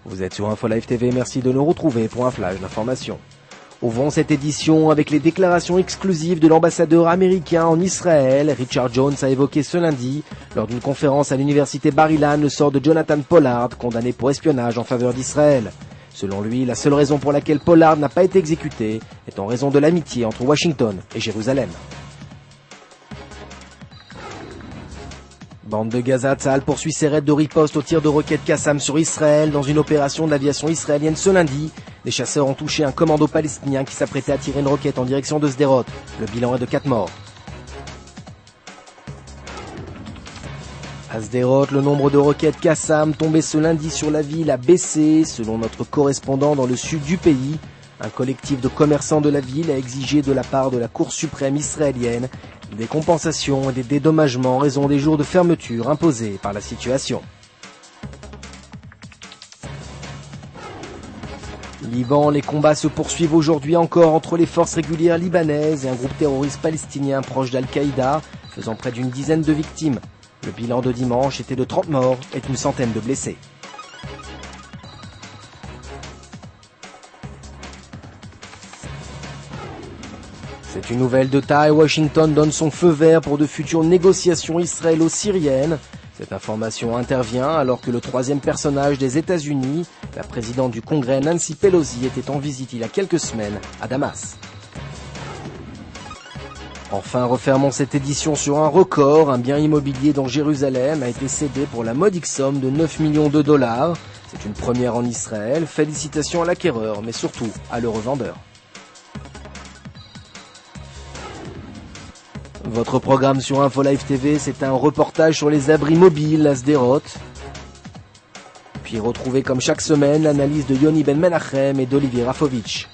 Vous êtes sur Info Live TV, merci de nous retrouver pour un flash d'information. Ouvrons cette édition avec les déclarations exclusives de l'ambassadeur américain en Israël. Richard Jones a évoqué ce lundi, lors d'une conférence à l'université Bar-Ilan, le sort de Jonathan Pollard, condamné pour espionnage en faveur d'Israël. Selon lui, la seule raison pour laquelle Pollard n'a pas été exécuté est en raison de l'amitié entre Washington et Jérusalem. Bande de Gaza, Tsahal poursuit ses raids de riposte au tir de roquettes Qassam sur Israël. Dans une opération de l'aviation israélienne ce lundi, les chasseurs ont touché un commando palestinien qui s'apprêtait à tirer une roquette en direction de Sderot. Le bilan est de 4 morts. À Sderot, le nombre de roquettes Qassam tombées ce lundi sur la ville a baissé. Selon notre correspondant dans le sud du pays, un collectif de commerçants de la ville a exigé de la part de la Cour suprême israélienne des compensations et des dédommagements en raison des jours de fermeture imposés par la situation. Liban, les combats se poursuivent aujourd'hui encore entre les forces régulières libanaises et un groupe terroriste palestinien proche d'Al-Qaïda, faisant près d'une dizaine de victimes. Le bilan de dimanche était de 30 morts et une centaine de blessés. C'est une nouvelle de taille. Washington donne son feu vert pour de futures négociations israélo-syriennes. Cette information intervient alors que le troisième personnage des États-Unis, la présidente du Congrès Nancy Pelosi, était en visite il y a quelques semaines à Damas. Enfin, refermons cette édition sur un record. Un bien immobilier dans Jérusalem a été cédé pour la modique somme de 9 millions de dollars. C'est une première en Israël. Félicitations à l'acquéreur, mais surtout à le revendeur. Votre programme sur Info Live TV, c'est un reportage sur les abris mobiles à Sderot. Puis retrouvez comme chaque semaine l'analyse de Yoni Ben Menachem et d'Olivier Rafovitch.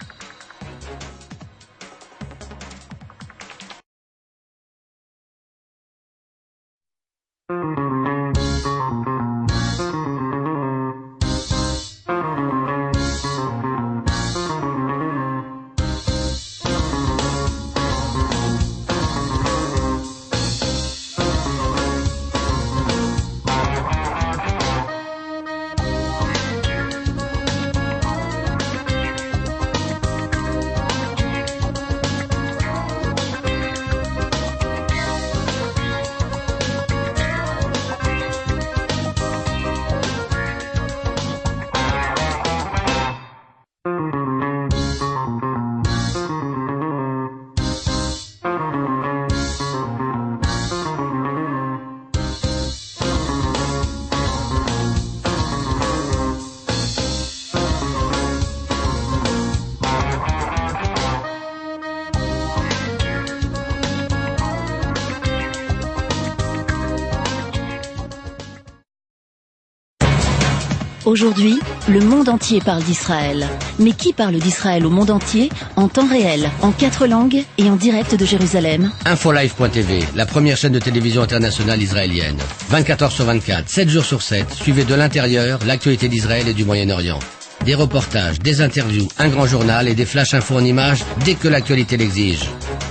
Aujourd'hui, le monde entier parle d'Israël. Mais qui parle d'Israël au monde entier, en temps réel, en 4 langues et en direct de Jérusalem? Infolive.tv, la première chaîne de télévision internationale israélienne. 24 heures sur 24, 7 jours sur 7, suivez de l'intérieur l'actualité d'Israël et du Moyen-Orient. Des reportages, des interviews, un grand journal et des flash infos en images dès que l'actualité l'exige.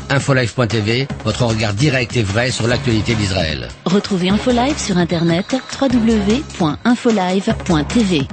Infolive.tv, votre regard direct et vrai sur l'actualité d'Israël. Retrouvez Infolive sur internet www.infolive.tv.